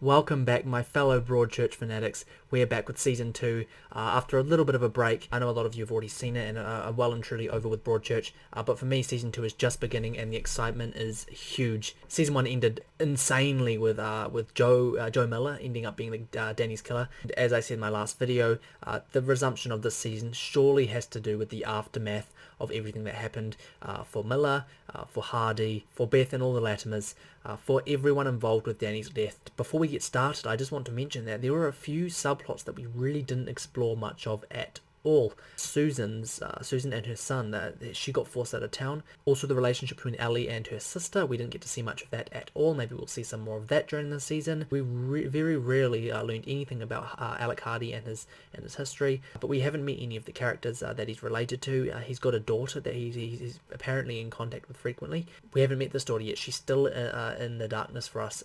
Welcome back, my fellow Broadchurch fanatics. We're back with Season 2 after a little bit of a break. I know a lot of you have already seen it and are well and truly over with Broadchurch, but for me, Season 2 is just beginning and the excitement is huge. Season 1 ended insanely with Joe Miller ending up being Danny's killer. And as I said in my last video, the resumption of this season surely has to do with the aftermath of everything that happened for Miller, for Hardy, for Beth and all the Latimers, for everyone involved with Danny's death. Before we get started, I just want to mention that there were a few subplots that we really didn't explore much of at all. Susan and her son, she got forced out of town. Also the relationship between Ellie and her sister, we didn't get to see much of that at all. Maybe we'll see some more of that during the season. We very rarely learned anything about Alec Hardy and his history, but we haven't met any of the characters that he's related to. He's got a daughter that he's apparently in contact with frequently. We haven't met this daughter yet. She's still in the darkness for us.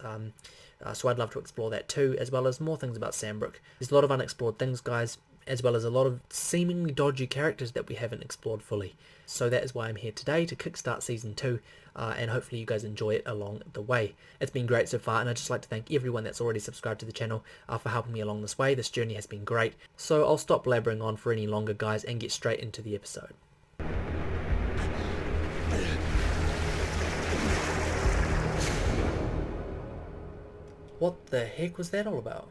So I'd love to explore that too, as well as more things about Sandbrook. There's a lot of unexplored things, guys, as well as a lot of seemingly dodgy characters that we haven't explored fully. So that is why I'm here today, to kickstart Season 2, and hopefully you guys enjoy it along the way. It's been great so far, and I'd just like to thank everyone that's already subscribed to the channel for helping me along this way. This journey has been great. So I'll stop blabbering on for any longer, guys, and get straight into the episode. What the heck was that all about?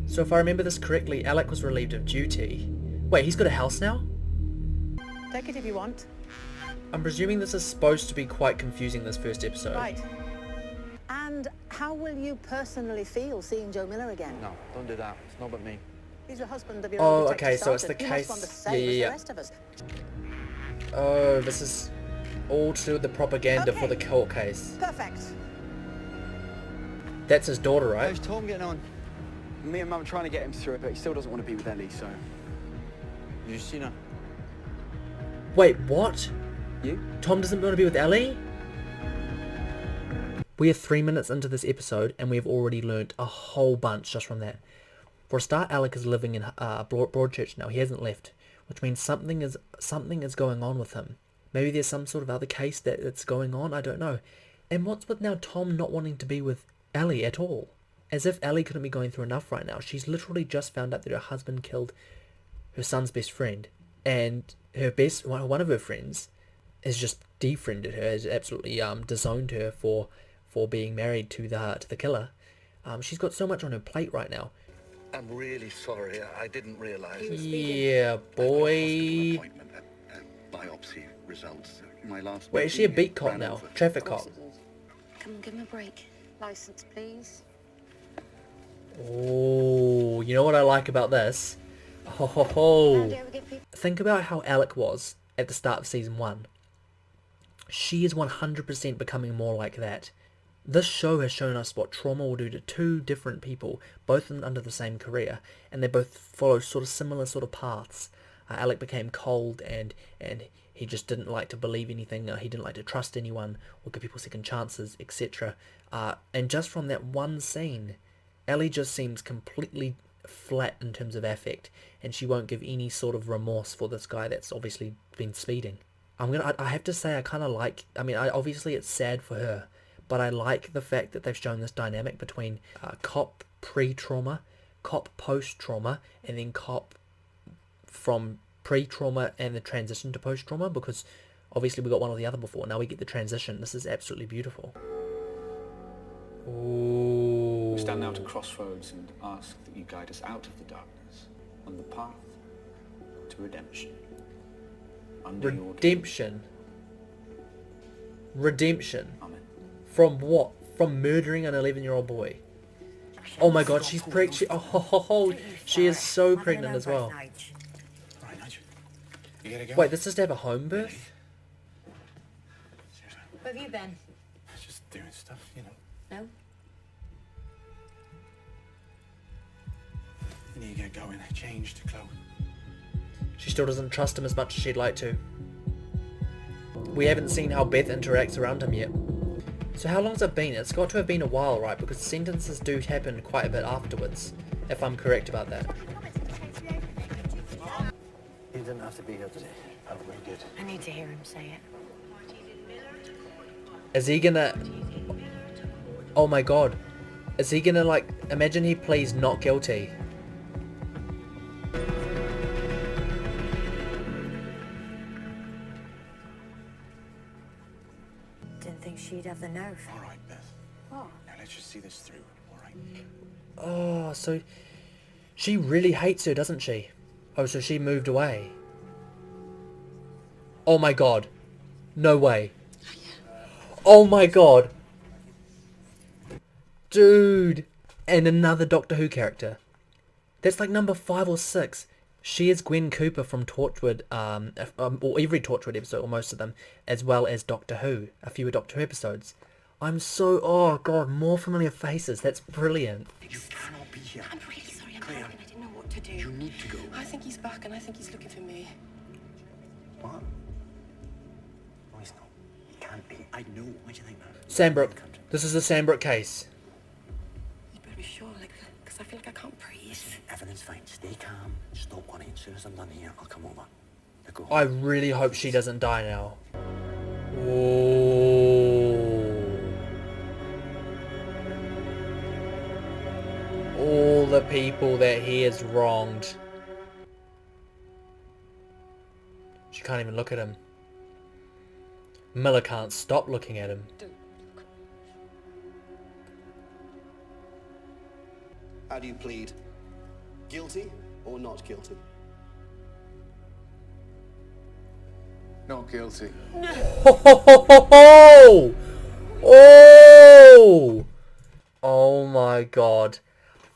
So if I remember this correctly, Alec was relieved of duty. Wait, he's got a house now? Take it if you want. I'm presuming this is supposed to be quite confusing, this first episode. Right. And how will you personally feel seeing Joe Miller again? No, don't do that. It's not about me. He's the husband of your Oh, own okay, detective so it's the sergeant. case. You must want the same as the rest of us. Oh, this is all to do with the propaganda for the Okay. court case. Perfect. That's his daughter, right? How's Tom getting on? Me and Mum are trying to get him through it, but he still doesn't want to be with Ellie, so... You seen her? Wait, what? You? Tom doesn't want to be with Ellie? We are 3 minutes into this episode and we've already learnt a whole bunch just from that. For a start, Alec is living in Broadchurch now. He hasn't left, which means something is going on with him. Maybe there's some sort of other case that's going on, I don't know. And what's with now Tom not wanting to be with Ellie at all? As if Ellie couldn't be going through enough right now. She's literally just found out that her husband killed her son's best friend, and her one of her friends has just defriended her, has absolutely disowned her for being married to the killer. She's got so much on her plate right now. I'm really sorry. I didn't realise. Yeah, boy. Appointment at biopsy results. My last. Wait, is she a meeting beat cop ran now? over. Traffic cop. Come on, give me a break. License, please. Oh, you know what I like about this? Ho ho ho. Think about how Alec was at the start of Season 1. She is 100% becoming more like that. This show has shown us what trauma will do to two different people, both under the same career, and they both follow sort of similar sort of paths. Alec became cold and he just didn't like to believe anything, he didn't like to trust anyone or give people second chances, etc. And just from that one scene, Ellie just seems completely flat in terms of affect, and she won't give any sort of remorse for this guy that's obviously been speeding. I have to say I kind of like, obviously it's sad for her, but I like the fact that they've shown this dynamic between cop pre-trauma, cop post-trauma, and then cop from pre-trauma and the transition to post-trauma, because obviously we got one or the other before. Now we get the transition. This is absolutely beautiful. Ooh. We stand now at a crossroads and ask that you guide us out of the darkness on the path to redemption. Under your Redemption. Redemption. Amen. From what? From murdering an 11-year-old boy. Oh my god, she's pregnant. She is so pregnant as well. Right, Nigel. You gotta go. Wait, this is to have a home birth? Where have you been? Just doing stuff, you know. No? You need to get going. Change to Chloe. She still doesn't trust him as much as she'd like to. We haven't seen how Beth interacts around him yet. So how long's it been? It's got to have been a while, right? Because sentences do happen quite a bit afterwards, if I'm correct about that. He didn't have to be here today. Oh, very good. I need to hear him say it. Is he gonna... Oh my god. Is he gonna, like, imagine he pleads not guilty? Didn't think she'd have the nerve. All right, Beth. What? Now let's just see this through, all right? Oh, so she really hates her, doesn't she? Oh, so she moved away. Oh my god. No way. Oh my god. Dude. And another Doctor Who character. That's like number 5 or 6. She is Gwen Cooper from Torchwood, or every Torchwood episode, or most of them, as well as Doctor Who, a few Doctor Who episodes. I'm so, oh god, more familiar faces. That's brilliant. You cannot be here. I'm really sorry, I'm Claire. driving. I didn't know what to do. You need to go. I think he's back and I think he's looking for me. What? No, he's not. He can't be. I know. What do you think, man? Sandbrook. This is the Sandbrook case. You better be sure, like, because I feel like I can't breathe. Everything's fine. Stay calm. Stop worrying. As soon as I'm done here, I'll come over. You go. I really hope she doesn't die now. Ooh. All the people that he has wronged. She can't even look at him. Miller can't stop looking at him. How do you plead? Guilty or not guilty? Not guilty. Oh! Oh! Oh my god.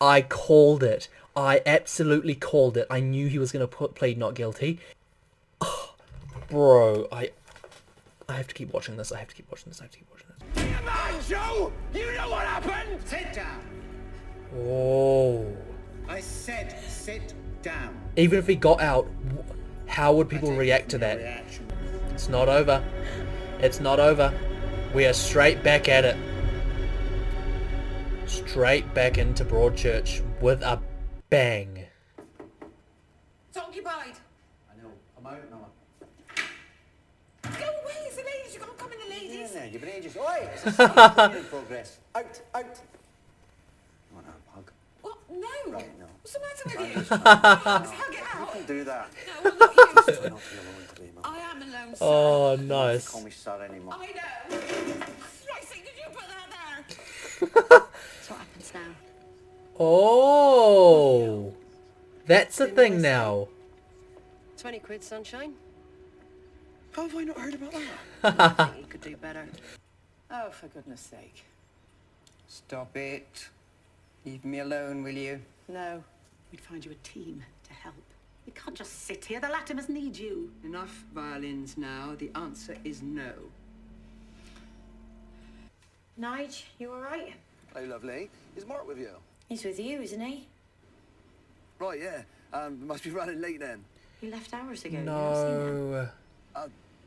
I called it. I absolutely called it. I knew he was going to plead not guilty. Oh, bro, I have to keep watching this. I have to keep watching this. Come on, Joe! You know what happened! Sit down. Oh. I said sit down. Even if he got out, how would people react to that? Reaction. It's not over. It's not over. We are straight back at it. Straight back into Broadchurch with a bang. It's occupied. I know. I'm out now. Go away, it's the ladies. You can't come in the ladies. Yeah, you've been ages. Oi! It's a cleaning in progress. Out, out. You want a hug? What? No. Right, no. What's the matter with you? Just Hug it out. don't do that. No, I'm not used to Try it. not to be alone today, man. I am alone, sir. Oh, Don't nice. call me sir anymore. I know. Tracy, did you put that there? That's what happens now. Oh. That's a thing now. 20 quid, sunshine. How have I not heard about that? I think you could do better. Oh, for goodness sake. Stop it. Leave me alone, will you? No. We'd find you a team to help. You can't just sit here. The Latimer's need you. Enough violins now. The answer is no. Nige, you alright? Hello, lovely. Is Mark with you? He's with you, isn't he? Right, yeah. Must be running late then. He left hours ago. You've not seen him. No.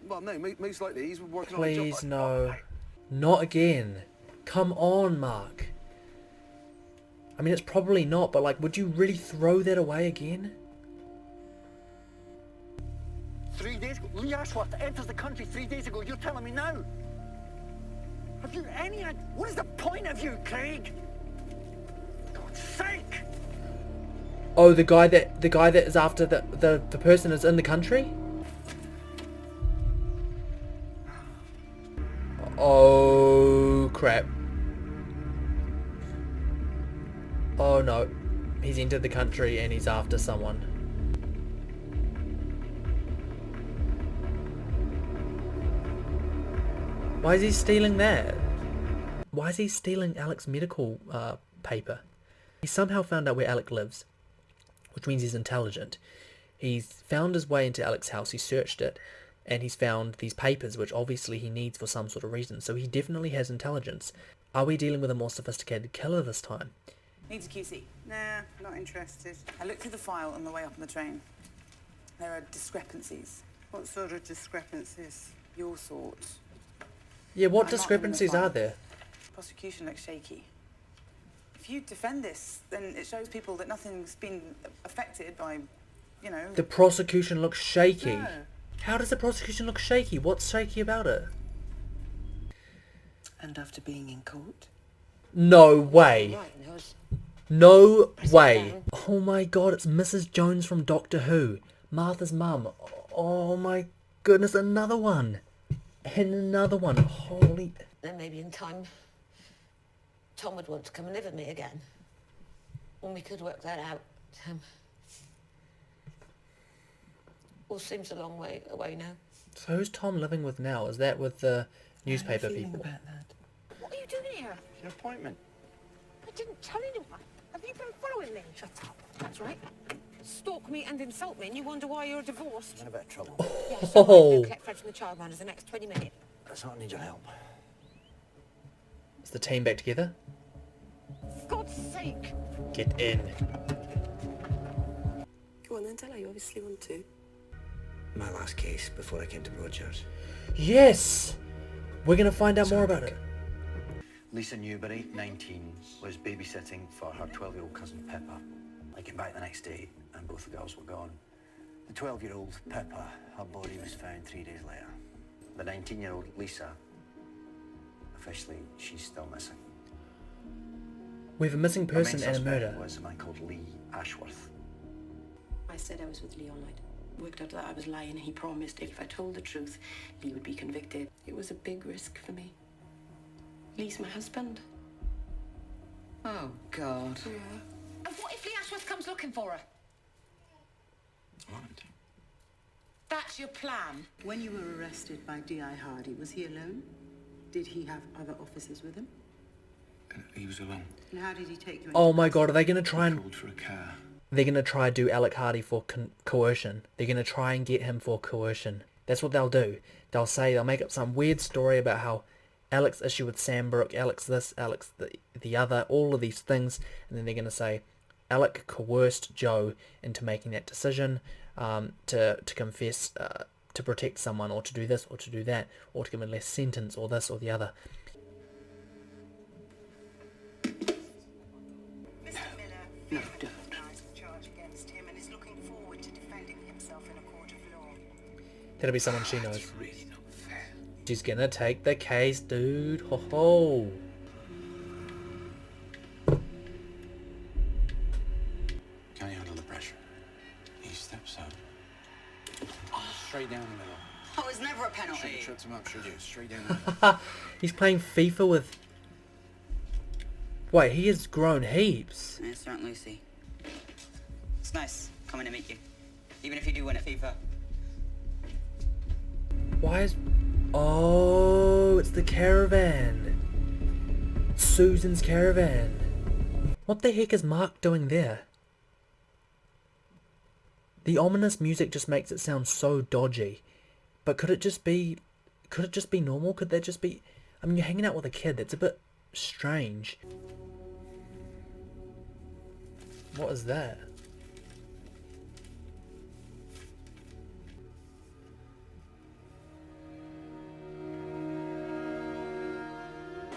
Well, no, most likely he's working on a job. Please, no. Not again. Come on, Mark. I mean, it's probably not, but like, would you really throw that away again? 3 days ago. Lee Ashworth enters the country 3 days ago. You're telling me now? Have you any idea? What is the point of you, Craig? God's sake! Oh, the guy that is after the person is in the country? Oh crap. Oh no. He's entered the country and he's after someone. Why is he stealing that? Why is he stealing Alec's medical paper? He somehow found out where Alec lives, which means he's intelligent. He's found his way into Alec's house, he searched it, and he's found these papers, which obviously he needs for some sort of reason. So he definitely has intelligence. Are we dealing with a more sophisticated killer this time? Needs a QC. Nah, not interested. I looked through the file on the way up on the train. There are discrepancies. What sort of discrepancies? Your sort. Yeah, what I'm not in the discrepancies file. are there? Prosecution looks shaky. If you defend this, then it shows people that nothing's been affected by, you know... The prosecution looks shaky. No. How does the prosecution look shaky? What's shaky about it? And after being in court, No way. No way. Oh my god, it's Mrs. Jones from Doctor Who. Martha's mum. Oh my goodness, another one. And another one. Holy... Then maybe in time, Tom would want to come and live with me again. And we could work that out. All seems a long way away now. So who's Tom living with now? Is that with the newspaper people? About that? What are you doing here? Your appointment. I didn't tell anyone. Have you been following me? Shut up. That's right. Stalk me and insult me, and you wonder why you're divorced. I'm in a bit of trouble. Yes, so I'm going to collect Fred from the childminders the next 20 minutes. That's not need your help. Is the team back together? For God's sake! Get in. Go on then, tell her you obviously want to. My last case before I came to Broadchurch. Yes! We're going to find out more about it. Lisa Newberry, 19, was babysitting for her 12-year-old cousin Pippa. I came back the next day and both the girls were gone. The 12-year-old Pippa, her body was found 3 days later. The 19-year-old Lisa, officially, she's still missing. We have a missing person and a murder. Was a man called Lee Ashworth. I said I was with Lee all night. Worked out that I was lying. He promised if I told the truth, Lee would be convicted. It was a big risk for me. Lee's my husband. Oh, God. Yeah. And what if Lee Ashworth comes looking for her? What? That's your plan? When you were arrested by D.I. Hardy, was he alone? Did he have other officers with him? He was alone. And how did he take you? Oh my god, are they going to try and... Called for a car. They're going to try and do Alec Hardy for coercion. They're going to try and get him for coercion. That's what they'll do. They'll make up some weird story about how Alec's issue with Sam Brooke, Alec's this, Alec's the other, all of these things, and then they're going to say Alec coerced Joe into making that decision to confess, to protect someone, or to do this, or to do that, or to give him a less sentence, or this, or the other. No, don't. That'll be someone she knows. That's really not fair. She's gonna take the case, dude. Ho ho. Can you handle the pressure? He steps out. Straight down the middle. Oh, it's never a penalty. Shut him up, should you? Straight down the middle. He's playing FIFA with... Wait, he has grown heaps. It's Aunt Lucy. It's nice coming to meet you. Even if you do win at FIFA. Why is... Oh, it's the caravan. Susan's caravan. What the heck is Mark doing there? The ominous music just makes it sound so dodgy. But could it just be normal? Could that just be... I mean, you're hanging out with a kid. That's a bit strange. What is that?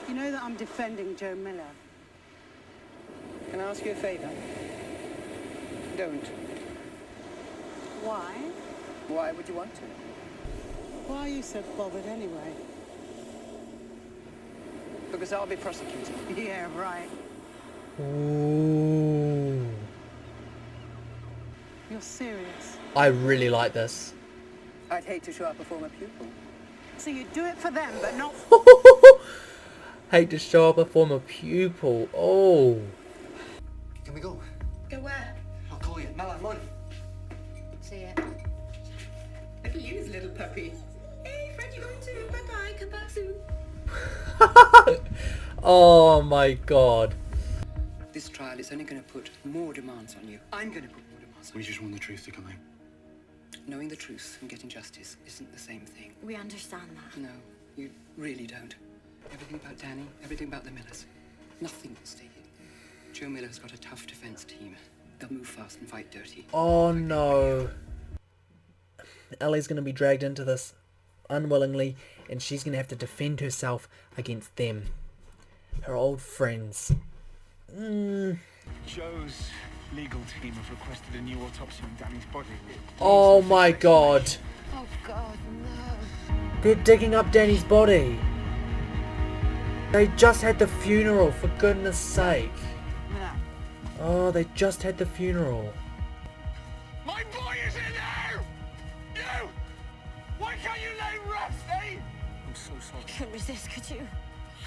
You know that I'm defending Joe Miller. Can I ask you a favour? Don't. Why? Why would you want to? Why are you so bothered anyway? Because I'll be prosecuted. Yeah, right. Ooh. You're serious? I really like this. I'd hate to show up a former pupil. So you do it for them, but not... Hate to show up a former pupil. Oh. Can we go? Go where? I'll call you. Mala, come on. See ya. Look at you, little puppy. Hey, Fred, you going too? Bye-bye, come back soon. Oh my god. This trial is only going to put more demands on you. I'm going to put more demands on We you. just want the truth to come out. Knowing the truth and getting justice isn't the same thing. We understand that. No, you really don't. Everything about Danny, everything about the Millers. Nothing will stay hidden. Joe Miller's got a tough defense team. They'll move fast and fight dirty. Oh no. Ellie's going to be dragged into this unwillingly, and she's going to have to defend herself against them. Her old friends. Joe's legal team have requested a new autopsy on Danny's body. Oh my god. Oh God, no. They're digging up Danny's body. They just had the funeral, for goodness sake. Oh, they just had the funeral. My boy is in there! You! Why can't you let him rest, eh? I'm so sorry. You couldn't resist, could you?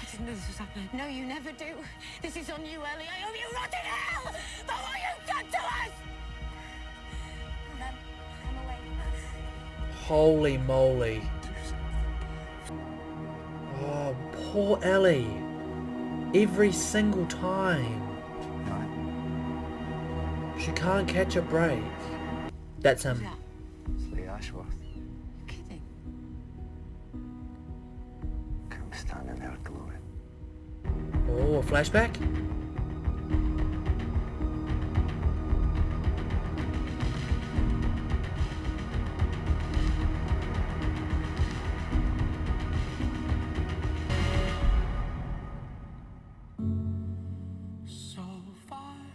I didn't know this was happening. No, you never do. This is on you, Ellie. I owe you rotten hell for what you've done to us! I'm away. Holy moly. Oh, poor Ellie. Every single time. She can't catch a break. That's him. It's Lee Ashworth. Kidding. I'm standing there glowing. Oh, a flashback?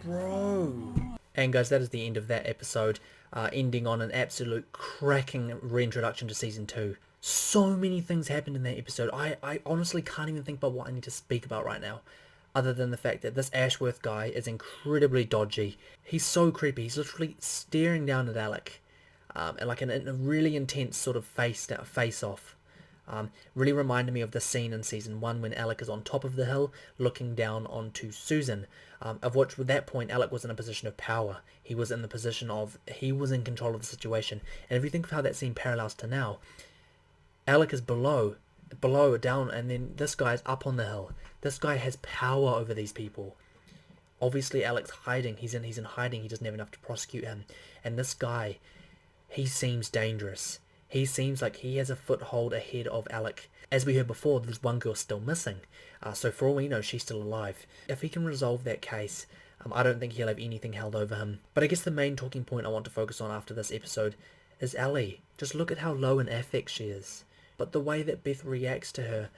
Bro. And guys, that is the end of that episode, ending on an absolute cracking reintroduction to season 2. So many things happened in that episode. I honestly can't even think about what I need to speak about right now, other than the fact that this Ashworth guy is incredibly dodgy. He's so creepy. He's literally staring down at Alec, and like in a really intense sort of face-off. Really reminded me of the scene in season 1 when Alec is on top of the hill looking down onto Susan, of which at that point Alec was in a position of power. He was in the position of, he was in control of the situation. And if you think of how that scene parallels to now, Alec is below, down, and then this guy is up on the hill. This guy has power over these people. Obviously Alec's hiding, he's in hiding, he doesn't have enough to prosecute him. And this guy, he seems dangerous. He seems like he has a foothold ahead of Alec. As we heard before, there's one girl still missing. So for all we know, she's still alive. If he can resolve that case, I don't think he'll have anything held over him. But I guess the main talking point I want to focus on after this episode is Ellie. Just look at how low in affect she is. But the way that Beth reacts to her,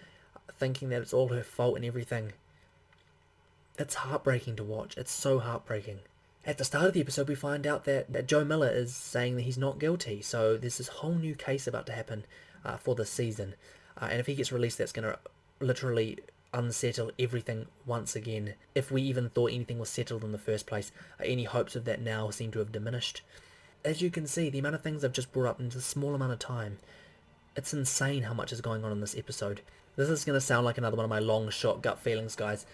thinking that it's all her fault and everything, it's heartbreaking to watch. It's so heartbreaking. At the start of the episode, we find out that Joe Miller is saying that he's not guilty. So there's this whole new case about to happen for this season. And if he gets released, that's going to literally unsettle everything once again. If we even thought anything was settled in the first place, any hopes of that now seem to have diminished. As you can see, the amount of things I've just brought up in a small amount of time, it's insane how much is going on in this episode. This is going to sound like another one of my long shot gut feelings, guys.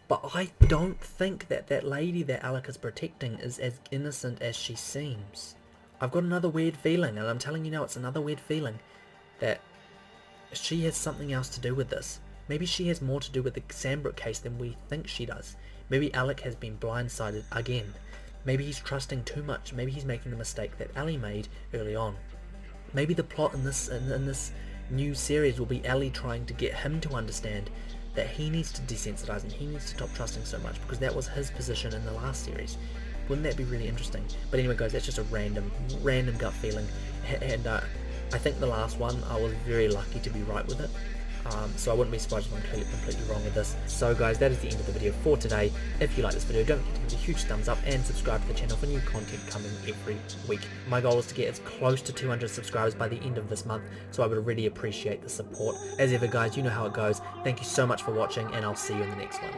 But I don't think that that lady that Alec is protecting is as innocent as she seems. I've got another weird feeling, and I'm telling you now, it's another weird feeling, that she has something else to do with this. Maybe she has more to do with the Sandbrook case than we think she does. Maybe Alec has been blindsided again. Maybe he's trusting too much. Maybe he's making the mistake that Ellie made early on. Maybe the plot in this new series will be Ellie trying to get him to understand that he needs to desensitize and he needs to stop trusting so much, because that was his position in the last series. Wouldn't that be really interesting? But anyway guys, that's just a random gut feeling, and I think the last one I was very lucky to be right with it, so I wouldn't be surprised if I'm completely wrong with this. So guys, that is the end of the video for today. If you like this video, don't forget to give it a huge thumbs up and subscribe to the channel for new content coming every week. My goal is to get as close to 200 subscribers by the end of this month, so I would really appreciate the support. As ever guys, you know how it goes. Thank you so much for watching, and I'll see you in the next one.